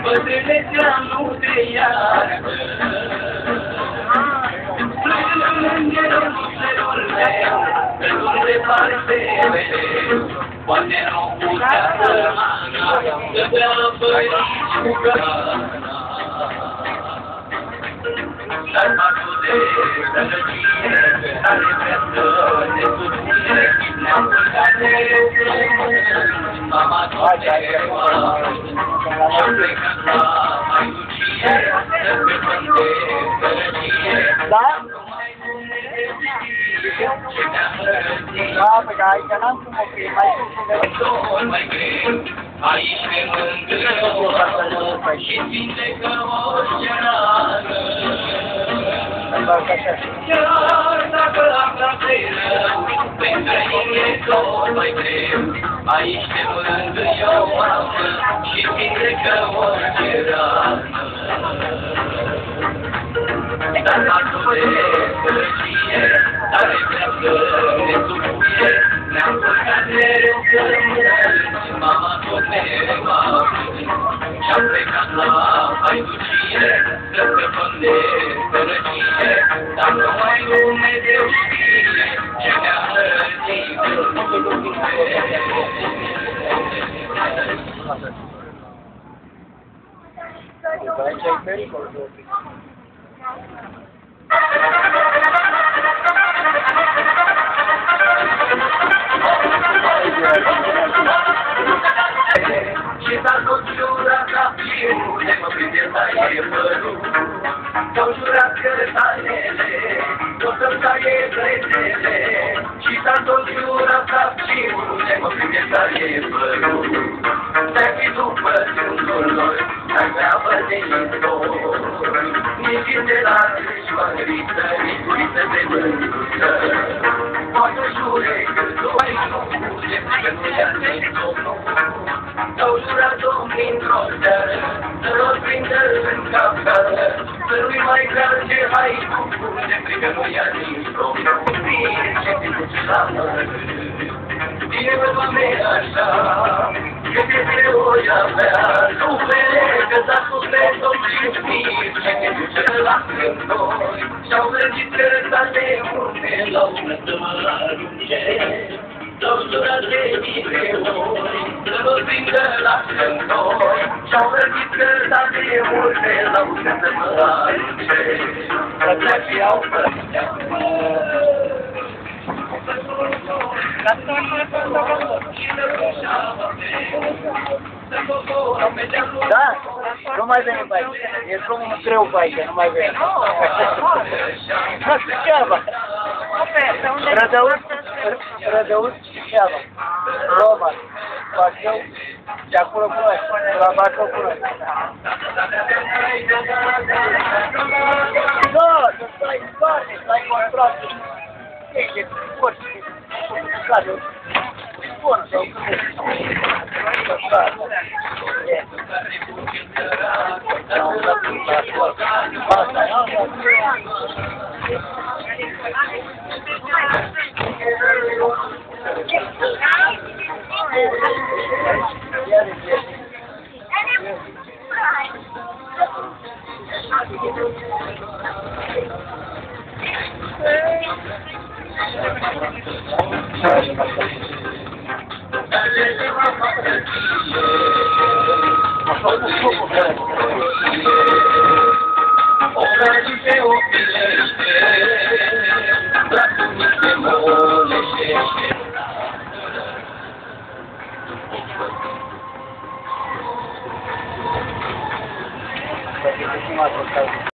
bătrânețea nu te iartă. Plângă-mângărul cerul meu, că nu departe mereu, poate nu putea sărmana, să bea bărici cu cana. Dar pasul de sărăcie, care vrea să ne susține, ne-am purtat mereu frumos, mama tot mereu, și-am plecat la maiucie, să scăpăm de sărăcie. Da? Da, pe care aici n-am cum o fi, mai greu. Aici ne mângâie și vindecă orice rană. Chiar dacă afla de rău, pentru ei e tot mai greu. Aici ne mângâie o mamă și vindecă orice rană. Dar pasul de sărăcie, care vrea să ne supuie, ne-am purcat mereu să rămânăți, mama tot mereu și-am plecat la haiducie, să scăpăm de sărăcie, dar numai Dumnezeu știe ce ne-a răzit în lume. Aici e pericol. Și s-a tot jurat la fiule, mă prinde taie părul, s-au jurat că tainele, o să-mi taie plătele. Și s-a tot jurat la fiule, mă prinde taie părul, te-ai fi după sfântul lor, ai vrea vădenitor. Nici de la șoagriță, nici uiță de mândruță, poate jure că doi nu fuge, că nu i-a zis Domnul. S-au jurat într-o seară, să-l prindă în capcală, să nu-i mai calce hai cu fuge, că nu i-a zis Domnul. Bine ce te duci la mără, bine Doamne așa, că te voi avea sufere, că s-a suflet-o și știi, ce te duce la cântoi, și-au gândit că state urme la urmă să mă arunce. S-au jurat de mine ori, să mă prindă la cântoi, și-au gândit că state urme la urmă să mă arunce. Plăcea și au plăcea. Da, nu mai veni pe aici. E drumul greu pe aici, nu mai veni. Suceava. Rădăuț Suceava. Roma. Bacău. Și acolo cu noi. La Bacău cu noi. Da, să stai în spate, stai în contractul. E foarte bun. Bun, sau